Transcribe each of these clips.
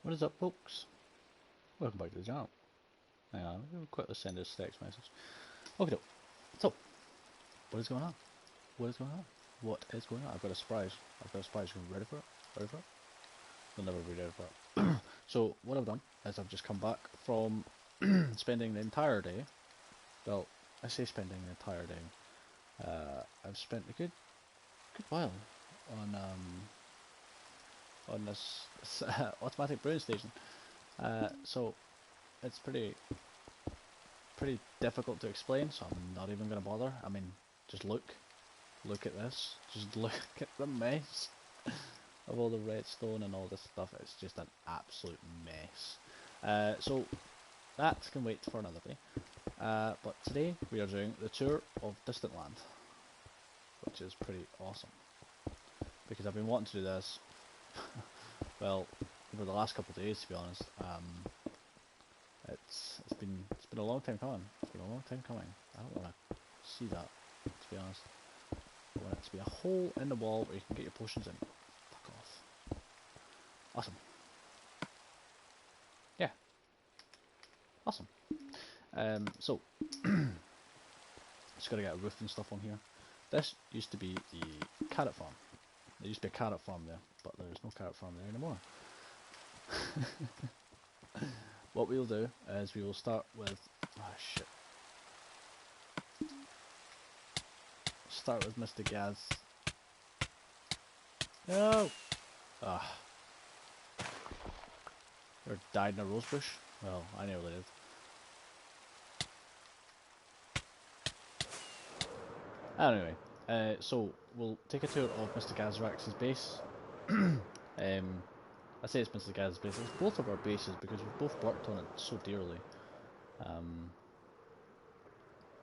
What is up, folks? Welcome back to the channel. Hang on, I'm going to quickly send this text message. Okay, so, what is going on? What is going on? What is going on? I've got a surprise. I've got a surprise. You ready for it? Ready for it? You'll never be ready for it. So, what I've done is I've just come back from spending the entire day. Well, I say spending the entire day. I've spent a good while on this automatic brewing station. So it's pretty difficult to explain, so I'm not even going to bother. I mean, just look at this, just look at the mess of all the redstone and all this stuff. It's just an absolute mess. So that can wait for another day. But today we are doing the tour of Distant Land, which is pretty awesome, because I've been wanting to do this well, over the last couple of days, to be honest. It's been a long time coming. It's been a long time coming. I don't want to see that, to be honest. I want it to be a hole in the wall where you can get your potions in. Fuck off. Awesome. Yeah. Awesome. So just gotta get a roof and stuff on here. This used to be the carrot farm. There used to be a carrot farm there, but there's no carrot farm there anymore. What we'll do is we will start with... oh shit. Start with Mr. Gaz. No! Ah. You ever died in a rose bush? Well, I nearly did. Anyway, so we'll take a tour of Mr. Gazrax's base. I say it's Mr. Gaz's base. It's both of our bases because we've both worked on it so dearly.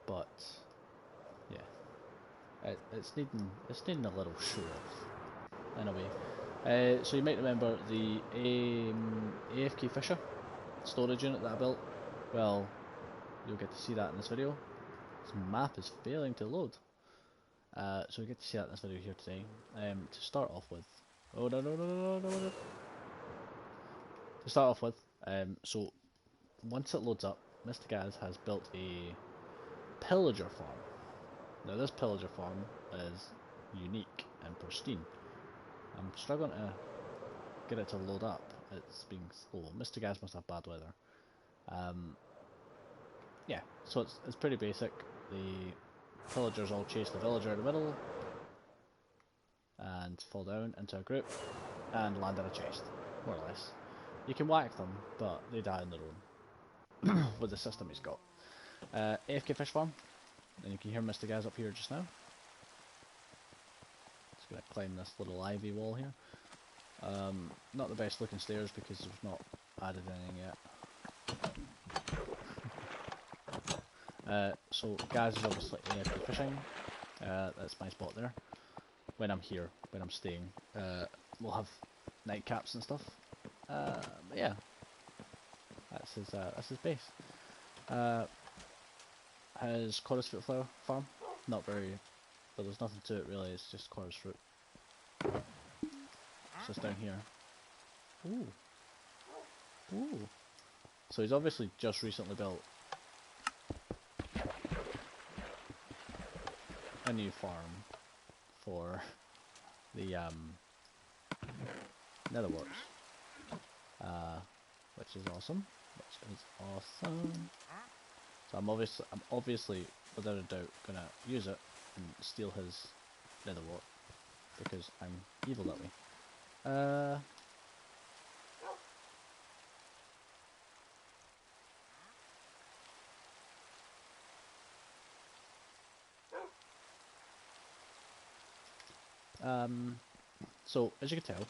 But yeah, it's needing a little show off. Anyway, so you might remember the AFK Fisher storage unit that I built. Well, you'll get to see that in this video. This map is failing to load. So we get to see that in this video here today. To start off with, oh no. To start off with, so once it loads up, Mr. Gaz has built a pillager farm. Now this pillager farm is unique and pristine. I'm struggling to get it to load up. It's being slow. Mr. Gaz must have bad weather. Yeah, so it's pretty basic. The pillagers all chase the villager in the middle and fall down into a group and land in a chest, more or less. You can whack them, but they die on their own with the system he's got. AFK fish farm, and you can hear Mr. Gaz up here just now. Just gonna climb this little ivy wall here. Not the best looking stairs because we've not added anything yet. So Gaz is obviously AFK fishing. That's my spot there. When I'm here, when I'm staying, we'll have nightcaps and stuff. But yeah, that's his base. His chorus fruit flower farm, not very, but there's nothing to it really. It's just chorus fruit. It's just down here. Ooh. So he's obviously just recently built a new farm for the netherworks. Which is awesome. So I'm obviously, without a doubt, gonna use it and steal his netherwort because I'm evil that way. So as you can tell,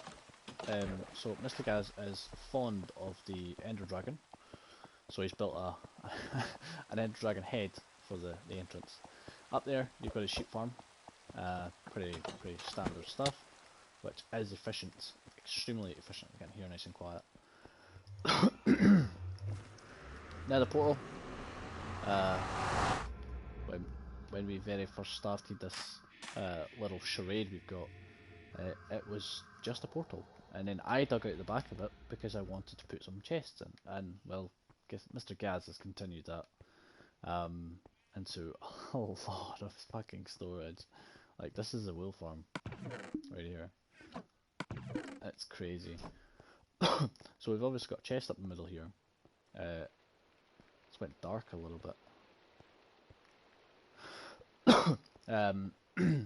so Mr. Gaz is fond of the Ender Dragon, so he's built an Ender Dragon head for the entrance. Up there you've got a sheep farm, pretty standard stuff, which is efficient, extremely efficient. You can hear nice and quiet. Now the portal, when we very first started this little charade we've got, It was just a portal, and then I dug out the back of it because I wanted to put some chests in, and well, guess Mr. Gaz has continued that into a lot of fucking storage. Like this is a wool farm right here. It's crazy. So we've obviously got a chest up the middle here. It's went dark a little bit.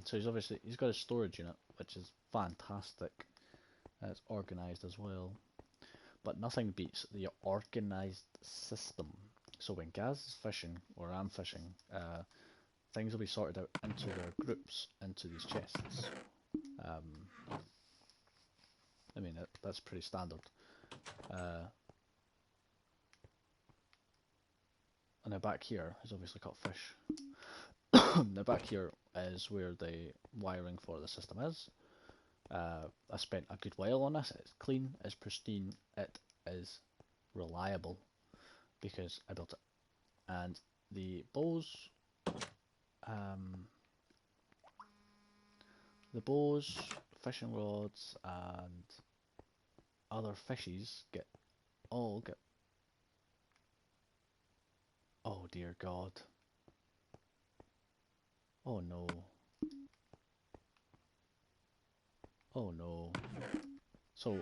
So he's got a storage unit, which is fantastic. It's organised as well, but nothing beats the organised system. So when Gaz is fishing or I'm fishing, things will be sorted out into their groups into these chests. I mean that's pretty standard. And now back here is obviously caught fish. Now back here is where the wiring for the system is. I spent a good while on this. It's clean, it's pristine, it is reliable because I built it. And the bows, fishing rods, and other fishies all get. Oh dear God. Oh no. Oh no. So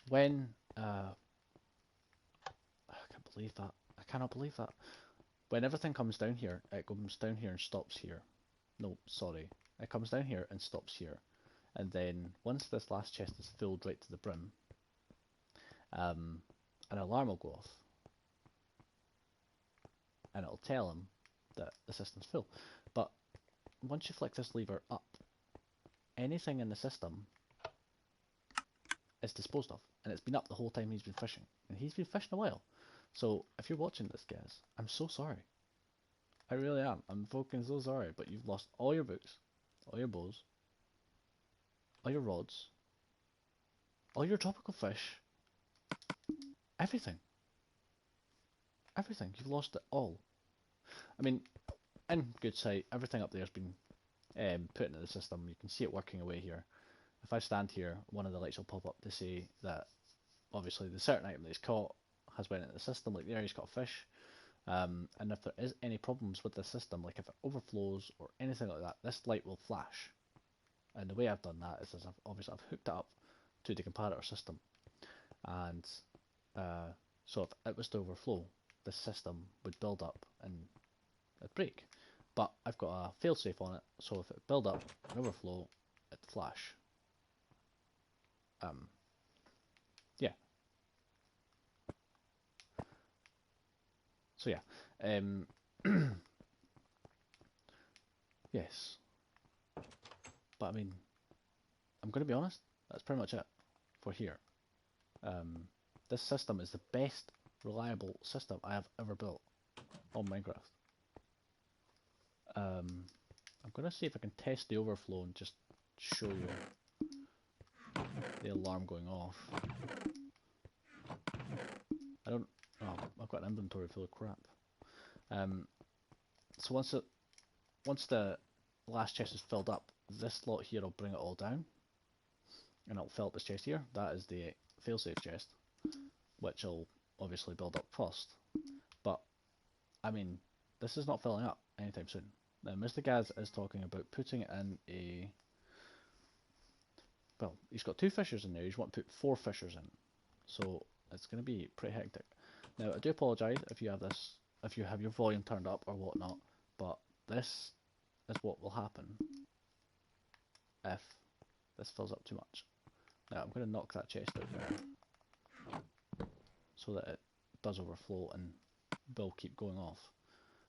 when I can't believe that. I cannot believe that. When everything comes down here, it comes down here and stops here. No, sorry. It comes down here and stops here. And then once this last chest is filled right to the brim, an alarm will go off. And it'll tell him that the system's full. But once you flick this lever up, anything in the system is disposed of. And it's been up the whole time he's been fishing. And he's been fishing a while. So if you're watching this, guys, I'm so sorry. I really am. I'm fucking so sorry. But you've lost all your books, all your bows, all your rods, all your tropical fish, everything. Everything. You've lost it all. I mean, in good sight, everything up there has been put into the system. You can see it working away here. If I stand here, one of the lights will pop up to say that obviously the certain item that he's caught has went into the system. Like there, he's got a fish. And if there is any problems with the system, like if it overflows or anything like that, this light will flash. And the way I've done that is I've hooked it up to the comparator system. And so if it was to overflow, the system would build up and it'd break. But I've got a failsafe on it, so if it build up and overflow, it'd flash. Yeah. So yeah. Yes. But I mean, I'm going to be honest, that's pretty much it for here. This system is the best reliable system I have ever built on Minecraft. I'm going to see if I can test the overflow and just show you the alarm going off. I don't... Oh, I've got an inventory full of crap. So once the last chest is filled up, this slot here will bring it all down. And it'll fill up this chest here. That is the failsafe chest, which will obviously build up first. But, I mean, this is not filling up anytime soon. Now, Mr. Gaz is talking about putting it in a... Well, he's got 2 fishers in there. He's want to put 4 fishers in. So, it's going to be pretty hectic. Now, I do apologise if you have your volume turned up or whatnot, but this is what will happen if this fills up too much. Now, I'm going to knock that chest out there so that it does overflow and will keep going off.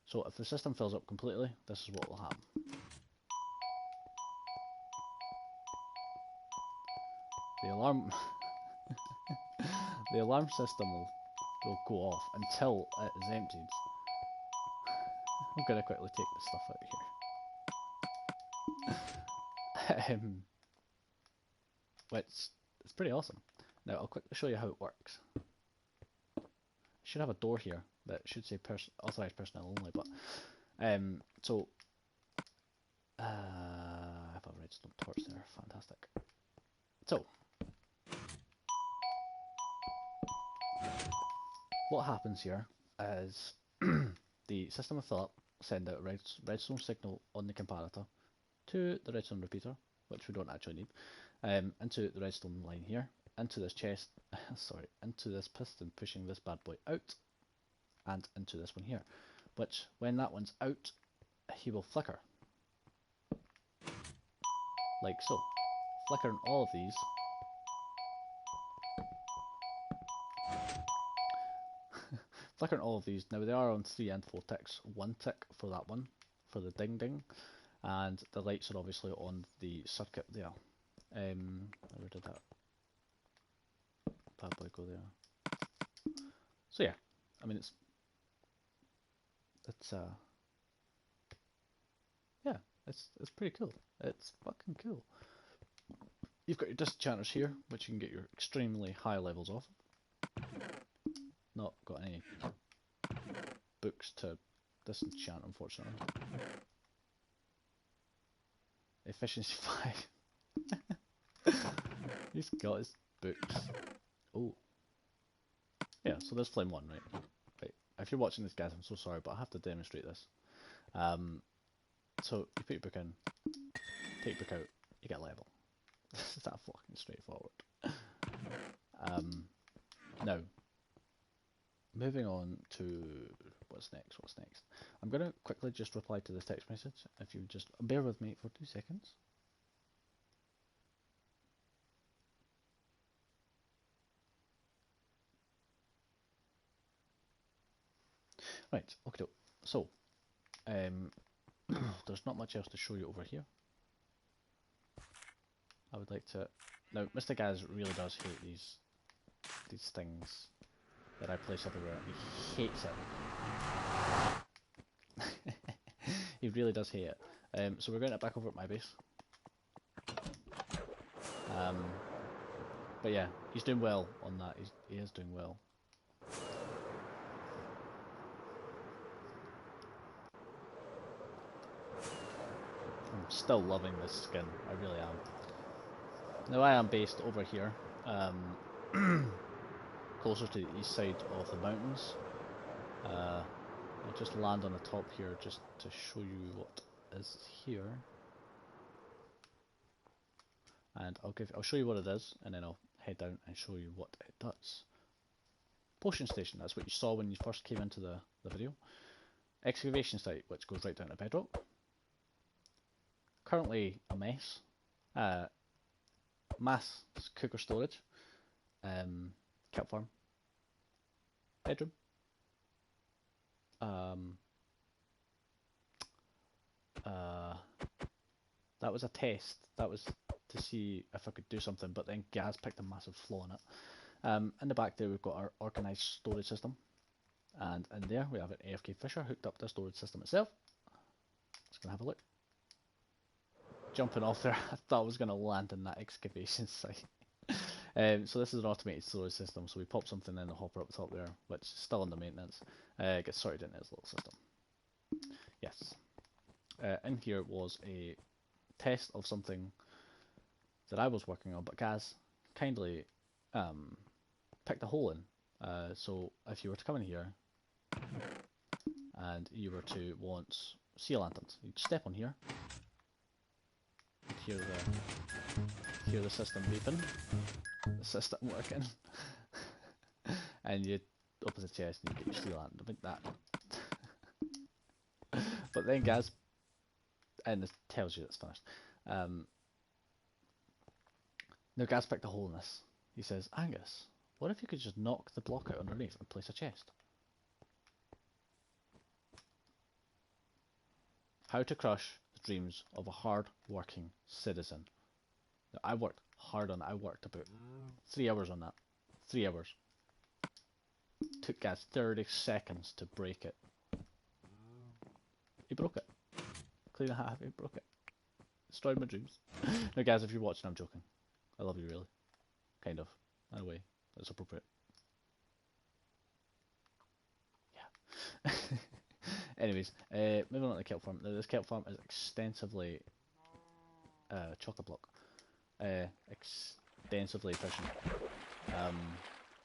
So if the system fills up completely, this is what will happen. The alarm the alarm system will go off until it is emptied. I'm gonna quickly take this stuff out here. It's pretty awesome. Now I'll quickly show you how it works. I should have a door here that should say authorized personnel only, but so I have a redstone redstone torch there, fantastic. So, what happens here is the system will fill up, send out a redstone signal on the comparator to the redstone repeater, which we don't actually need, into the redstone line here, into this chest, sorry, into this piston pushing this bad boy out, and into this one here, which when that one's out, he will flicker. Like so. Flickering all of these. Flickering all of these. Now they are on 3 and 4 ticks. 1 tick for that one, for the ding ding. And the lights are obviously on the circuit there. Where did that bad boy go there? So yeah, I mean it's yeah, it's pretty cool. It's fucking cool. You've got your disenchanters here, which you can get your extremely high levels of. Not got any books to disenchant, unfortunately. Efficiency 5. He's got his books. Oh. Yeah, so there's flame 1, right? Right. If you're watching this, guys, I'm so sorry, but I have to demonstrate this. So you put your book in, take book out, you get a level. It's that fucking straightforward. Now, moving on to what's next. I'm going to quickly just reply to this text message. If you just bear with me for 2 seconds. Right, okay. So, there's not much else to show you over here. I would like to... Now, Mr. Gaz really does hate these things that I place everywhere. He hates it. He really does hate it. So we're going to back over at my base. But yeah, he's doing well on that. He is doing well. I'm still loving this skin. I really am. Now I am based over here, closer to the east side of the mountains. I'll just land on the top here just to show you what is here. And I'll show you what it is, and then I'll head down and show you what it does. Potion station, that's what you saw when you first came into the video. Excavation site, which goes right down to bedrock. Currently a mess. Mass cooker storage. Kelp farm. Bedroom. That was a test. That was to see if I could do something, but then Gaz picked a massive flaw in it. In the back there we've got our organised storage system, and in there we have an AFK Fisher hooked up to the storage system itself. Just gonna have a look. Jumping off there, I thought I was gonna land in that excavation site. So this is an automated storage system, so we pop something in the hopper up the top there, which is still under maintenance. Gets sorted into this little system. Yes. In here was a test of something that I was working on, but Gaz kindly picked a hole in. So if you were to come in here and you were to want sea lanterns, you'd step on here, you'd hear the system beeping, the system working, and you'd open the chest and you get your sea lantern. I think that. But then Gaz, and it tells you it's finished. Now Gaz picked a hole in this. He says, Angus, what if you could just knock the block out underneath and place a chest? How to crush the dreams of a hard-working citizen. Now, I worked hard on it. I worked about 3 hours on that. 3 hours. Took Gaz 30 seconds to break it. He broke it. Clean and half, he broke it. Destroyed my dreams. Now Gaz, if you're watching, I'm joking. I love you really. Kind of. In a way. That's appropriate. Yeah. Anyways, moving on to the kelp farm. Now this kelp farm is extensively chocolate block. Extensively efficient.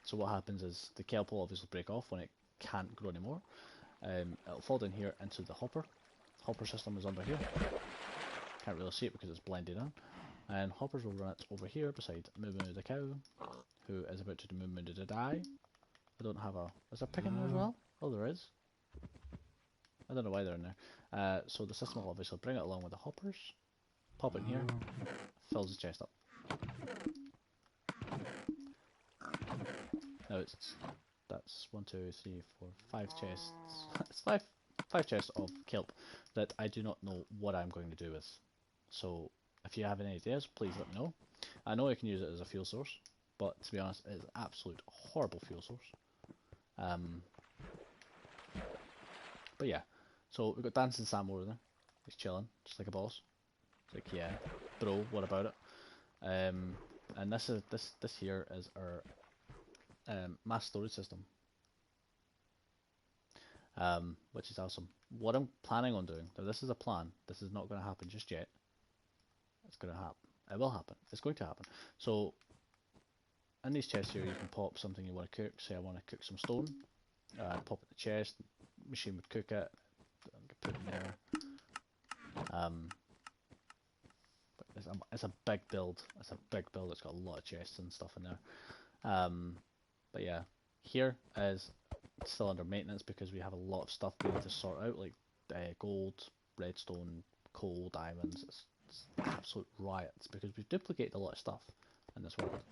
So what happens is the kelp will obviously break off when it can't grow anymore. It'll fall down here into the hopper. Hopper system is under here. Can't really see it because it's blended in. And hoppers will run it over here beside Moo Moo the cow, who is about to do Moo Moo to die. I don't have a... Is there pig in there as well? Oh, there is. I don't know why they're in there. So the system will obviously bring it along with the hoppers. Pop it in here. Fills the chest up. Now that's 1, 2, 3, 4, 5 chests. It's five chests of kelp that I do not know what I'm going to do with. So if you have any ideas, please let me know. I know I can use it as a fuel source, but to be honest, it's an absolute horrible fuel source. But yeah, so we've got Dancing Sam over there. He's chilling, just like a boss. It's like, yeah, bro, what about it? And this here is our mass storage system, which is awesome. What I'm planning on doing, now this is a plan, this is not going to happen just yet. It's going to happen. It will happen. It's going to happen. So, in these chests here, you can pop something you want to cook. Say I want to cook some stone. Pop it in the chest. Machine would cook it. Put it in there. But it's a big build. It's a big build. It's got a lot of chests and stuff in there. But yeah, here is still under maintenance because we have a lot of stuff we need to sort out, like gold, redstone, coal, diamonds. It's absolute riots because we've duplicated a lot of stuff in this world.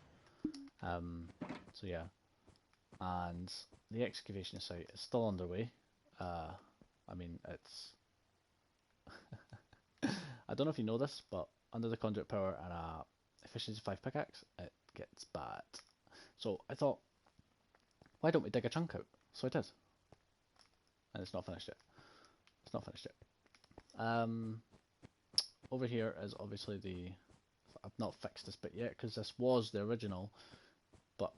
So yeah, and the excavation site is still underway. I mean, it's I don't know if you know this, but under the conduit power and a efficiency 5 pickaxe, it gets bad. So I thought, why don't we dig a chunk out? So I did, and it's not finished yet. It's not finished yet. Over here is obviously the... I've not fixed this bit yet because this was the original, but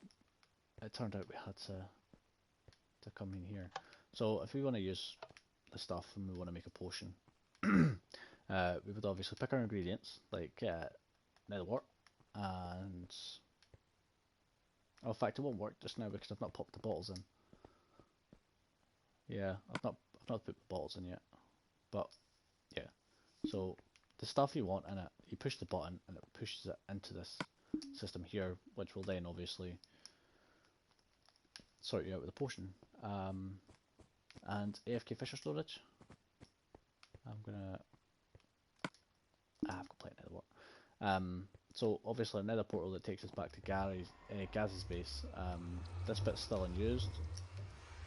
it turned out we had to come in here. So if we want to use the stuff and we want to make a potion, we would obviously pick our ingredients like netherwort and... Oh, in fact, it won't work just now because I've not popped the bottles in. Yeah, I've not put the bottles in yet, but yeah. So the stuff you want in it, you push the button and it pushes it into this system here, which will then obviously sort you out with a potion. And AFK Fisher storage. I'm gonna... I've got plenty of netherwort. So obviously another portal that takes us back to Gaz's base. This bit's still unused.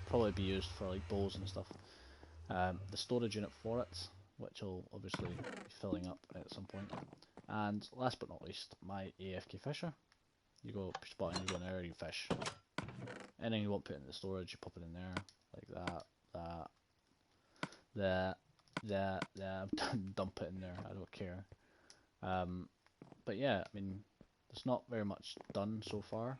Probably be used for like bows and stuff. The storage unit for it, which will obviously be filling up at some point. And last but not least, my AFK Fisher. You go push the button, you go in there, you fish. Anything you want put in the storage, you pop it in there, like that. Dump it in there, I don't care. But yeah, I mean, there's not very much done so far,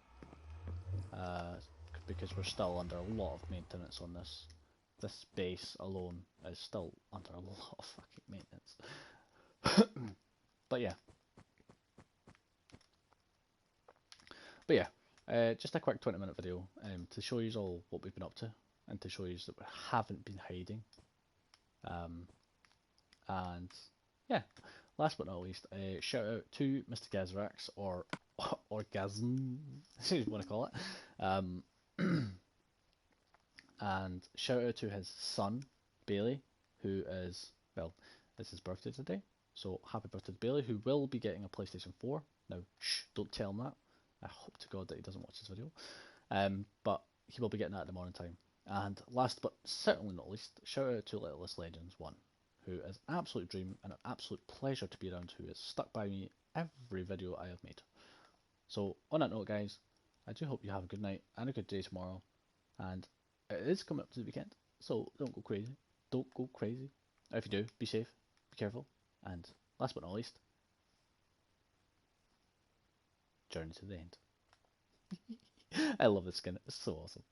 because we're still under a lot of maintenance on this. This base alone is still under a lot of fucking maintenance. But yeah, just a quick 20-minute video to show you all what we've been up to and to show you that we haven't been hiding. And yeah, last but not least, shout out to Mr. Gazrax, or Orgasm, if you want to call it. And shout out to his son, Bailey, who is, well, it's his birthday today. So happy birthday to Bailey, who will be getting a PlayStation 4. Now, shh, don't tell him that. I hope to God that he doesn't watch this video. But he will be getting that at the morning time. And last but certainly not least, shout out to Littlest Legends 1, who is an absolute dream and an absolute pleasure to be around, who has stuck by me every video I have made. So on that note, guys, I do hope you have a good night and a good day tomorrow. And it is coming up to the weekend, so don't go crazy. Don't go crazy. Or if you do, be safe, be careful, and last but not least, journey to the end. I love this skin, it's so awesome.